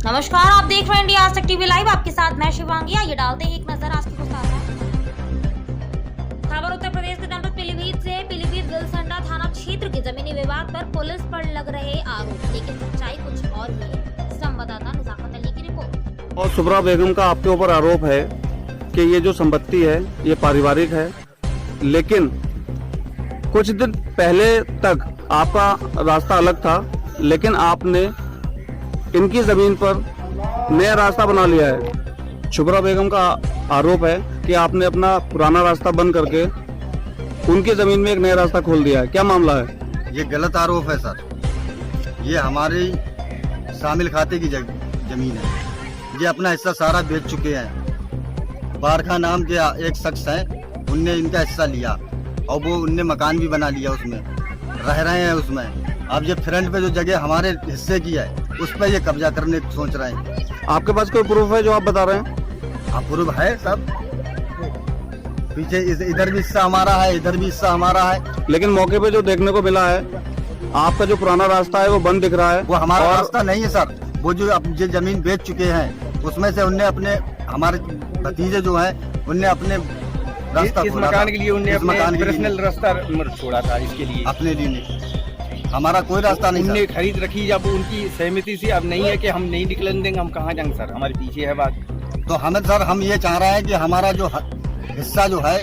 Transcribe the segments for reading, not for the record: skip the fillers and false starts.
नमस्कार, आप देख रहे हैं इंडिया आज तक टीवी लाइव। आपके साथ मैं शिवांगी। आइए डालते हैं एक नजर आज की ताजा खबर। उत्तर प्रदेश के जनपद पीलीभीत से पीलीभीत गिलसंडा थाना क्षेत्र के जमीनी विवाद पर पुलिस पर लग रहे आरोप, लेकिन सच्चाई कुछ और ही है। संवाददाता निजामत अली की रिपोर्ट। और सुब्रा बेगम का आपके ऊपर आरोप है कि ये जो संपत्ति है ये पारिवारिक है, लेकिन कुछ दिन पहले तक आपका रास्ता अलग था, लेकिन आपने इनकी जमीन पर नया रास्ता बना लिया है। शुभ्रा बेगम का आरोप है कि आपने अपना पुराना रास्ता बंद करके उनकी जमीन में एक नया रास्ता खोल दिया है। क्या मामला है? ये गलत आरोप है सर। ये हमारी शामिल खाते की जमीन है। ये अपना हिस्सा सारा बेच चुके हैं। बारखा नाम के एक शख्स है, उनने इनका हिस्सा लिया और वो उनने मकान भी बना लिया, उसमें रह रहे हैं उसमें। अब ये फ्रंट पे जो जगह हमारे हिस्से की है उस पर ये कब्जा करने की सोच रहे हैं। आपके पास कोई प्रूफ है जो आप बता रहे हैं? हाँ, प्रूफ है सब। पीछे इधर भी हिस्सा हमारा है, इधर भी हिस्सा हमारा है। लेकिन मौके पे जो देखने को मिला है, आपका जो पुराना रास्ता है वो बंद दिख रहा है। वो हमारा रास्ता नहीं है सर। वो जो जमीन बेच चुके हैं उसमें से उनने अपने, हमारे भतीजे जो है उनने अपने रास्ता इस मकान के लिए उनने अपने पर्सनल रास्ता छोड़ा था। इसके लिए अपने लिए नहीं, हमारा कोई रास्ता नहीं। उनने खरीद रखी जब उनकी सहमति से। अब नहीं है कि हम नहीं निकलने देंगे, हम कहाँ जाएंगे सर, हमारे पीछे है बात। तो हमें सर, हम ये चाह रहे हैं कि हमारा जो हिस्सा जो है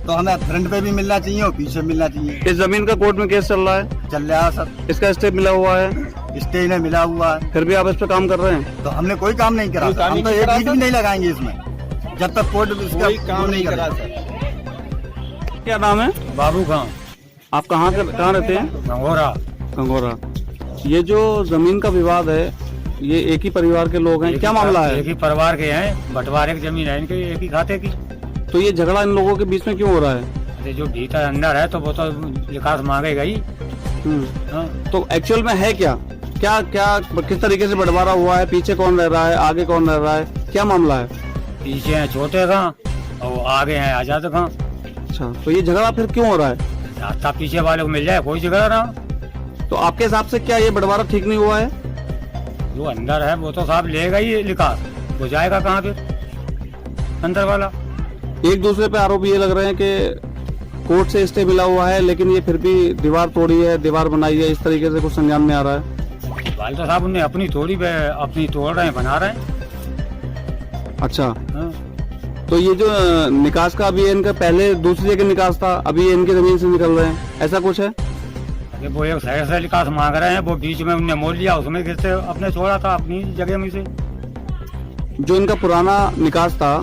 तो हमें फ्रंट पे भी मिलना चाहिए और पीछे मिलना चाहिए। इस जमीन का कोर्ट में केस चल रहा है? चल रहा है सर। इसका स्टे मिला हुआ है? स्टे इन्हें मिला हुआ है। फिर भी आप इस पे काम कर रहे हैं? तो हमने कोई काम नहीं करा। हम तो एक ईंट भी नहीं लगाएंगे इसमें जब तक कोर्ट कोई काम नहीं करा सर। क्या नाम है? बाबू खान। आप कहाँ रहते हैं? गंगोरा। ये जो जमीन का विवाद है, ये एक ही परिवार के लोग हैं, क्या मामला है? एक ही परिवार के हैं, बंटवारे की जमीन है इनके, एक ही खाते की। तो ये झगड़ा इन लोगों के बीच में क्यों हो रहा है? अरे जो भीतर अंदर है तो वो तो विकास मांगेगा ही। तो एक्चुअल में है क्या क्या क्या किस तरीके से बंटवारा हुआ है? पीछे कौन रह रहा है, आगे कौन रह रहा है, क्या मामला है? पीछे हैं छोटे खां और आगे हैं आजाद खां। अच्छा, तो ये झगड़ा फिर क्यों हो रहा है? रास्ता पीछे वाले को मिल जाए, कोई झगड़ा ना। तो आपके हिसाब से क्या ये बंटवारा ठीक नहीं हुआ है? जो अंदर है वो तो साहब लेगा ही विकास, वो जाएगा कहाँ फिर अंदर वाला? एक दूसरे पे आरोप ये लग रहे हैं कि कोर्ट से स्टे मिला हुआ है, लेकिन ये फिर भी दीवार तोड़ी है, दीवार बनाई है, इस तरीके से कुछ संज्ञान में आ रहा है। वाल तो साहब उन्हें अपनी थोड़ी अपनी तोड़ रहे हैं, बना रहे हैं। अच्छा, तो ये जो निकास का अभी इनका पहले दूसरी जगह निकास था, अभी इनकी जमीन से निकल रहे हैं, ऐसा कुछ है? वो एक साइड से निकास मांग रहे हैं, वो बीच में उनने मोड़ लिया, उसमें किससे अपने छोड़ा था अपनी जगह में से। जो इनका पुराना निकास था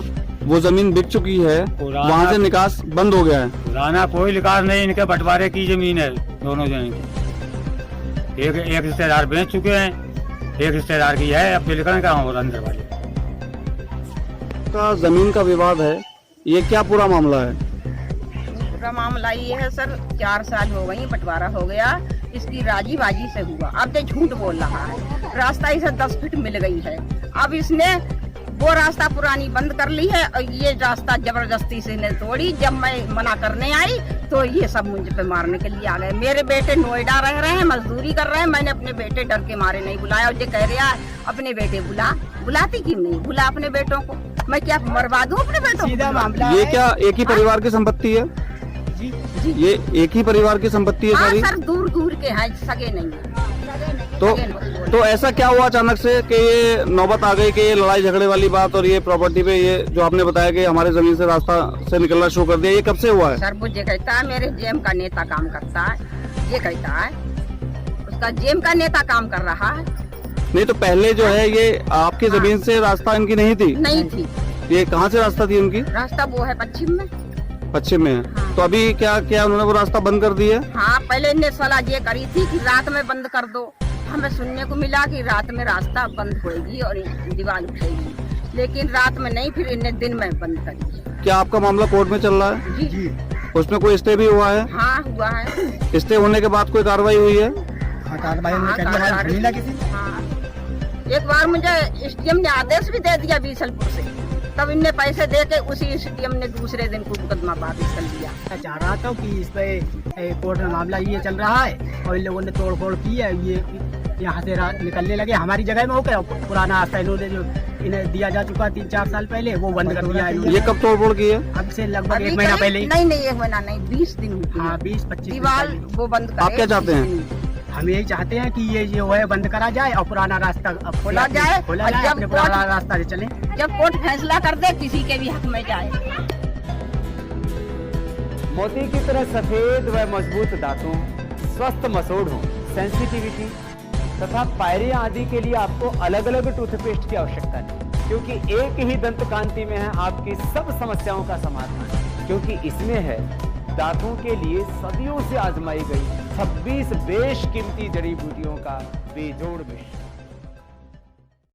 वो जमीन बिक चुकी है, वहाँ से निकास बंद हो गया है। पुराना कोई निकास नहीं, इनके बंटवारे की जमीन है दोनों जन की। एक रिश्तेदार बेच चुके हैं, एक रिश्तेदार की है, अब बिल्कुल कहाँ हो रहा अंदर वाले का जमीन का विवाद है। ये क्या पूरा मामला है? पूरा मामला ये है सर, 4 साल हो गई, बंटवारा हो गया, इसकी राजी बाजी से हुआ। अब तो झूठ बोल रहा है। रास्ता इसे 10 फीट मिल गई है, अब इसने वो रास्ता पुरानी बंद कर ली है और ये रास्ता जबरदस्ती से ने तोड़ी। जब मैं मना करने आई तो ये सब मुझे पे मारने के लिए आ गए। मेरे बेटे नोएडा रह रहे हैं, मजदूरी कर रहे हैं। मैंने अपने बेटे डर के मारे नहीं बुलाया और ये कह रहा है अपने बेटे बुलाती क्यों नहीं? बुला अपने बेटों को। मैं क्या मरवा दूं अपने बेटों को? ये क्या एक ही परिवार की संपत्ति है? जी। ये एक ही परिवार की संपत्ति है सारी? सर दूर दूर के हैं, सगे नहीं है। तो ऐसा क्या हुआ अचानक से कि ये नौबत आ गई कि ये लड़ाई झगड़े वाली बात और ये प्रॉपर्टी पे ये जो आपने बताया कि हमारे जमीन से रास्ता से निकलना शुरू कर दिया, ये कब से हुआ है? सर मुझे कहता है मेरे जेम का नेता काम करता है, ये कहता है उसका जेम का नेता काम कर रहा है। नहीं तो पहले जो है ये आपकी जमीन से रास्ता इनकी नहीं थी? नहीं थी। ये कहाँ से रास्ता थी उनकी? रास्ता वो है पश्चिम में। पश्चिम में है। हाँ। तो अभी क्या क्या उन्होंने वो रास्ता बंद कर दिया? हाँ, पहले इन्हें सलाह ये करी थी कि रात में बंद कर दो। हमें सुनने को मिला कि रात में रास्ता बंद होएगी और दीवार उठेगी, लेकिन रात में नहीं, फिर इन्हें दिन में बंद करी। क्या आपका मामला कोर्ट में चल रहा है? जी। उसमें कोई स्टे भी हुआ है? हाँ हुआ है। स्टे होने के बाद कोई कार्रवाई हुई है? एक बार मुझे एसडीएम ने आदेश भी दे दिया बीसलपुर से, तब इनने पैसे दे के उसी एसडीएम ने दूसरे दिन को मुकदमा वापिस कर लिया। मैं चाह रहा था कि इस पे कोर्ट में मामला ये चल रहा है और इन लोगों ने तोड़ फोड़ की है, ये यहाँ से निकलने लगे। हमारी जगह में हो गया पुराना रास्ता इन्होंने जो इन्हें दिया जा चुका 3-4 साल पहले, वो बंद कर दिया है। ये कब तोड़ फोड़ की है? अब से लगभग अभी 1 महीना करीब- पहले ही। नहीं 1 महीना नहीं, 20 दिन हुए। हाँ 20-25 दिन दीवार पहले। वो बंद करे। आप क्या चाहते हैं? 20 दिन। हम यही चाहते हैं कि ये जो है बंद करा जाए और पुराना रास्ता खोला जाए, खोला और जाए, जब अपने पुराना कोर्ट- रास्ता से चले। जब कोर्ट फैसला कर दे किसी के भी हक में जाए। मोती की तरह सफेद व मजबूत दांतों, स्वस्थ मसोड़ों, सेंसिटिविटी तथा पायरिया आदि के लिए आपको अलग अलग टूथपेस्ट की आवश्यकता नहीं, क्योंकि एक ही दंत कांति में है आपकी सब समस्याओं का समाधान। क्योंकि इसमें है दांतों के लिए सदियों से आजमाई गई 26 बेशकीमती जड़ी बूटियों का बेजोड़ मिश्रण।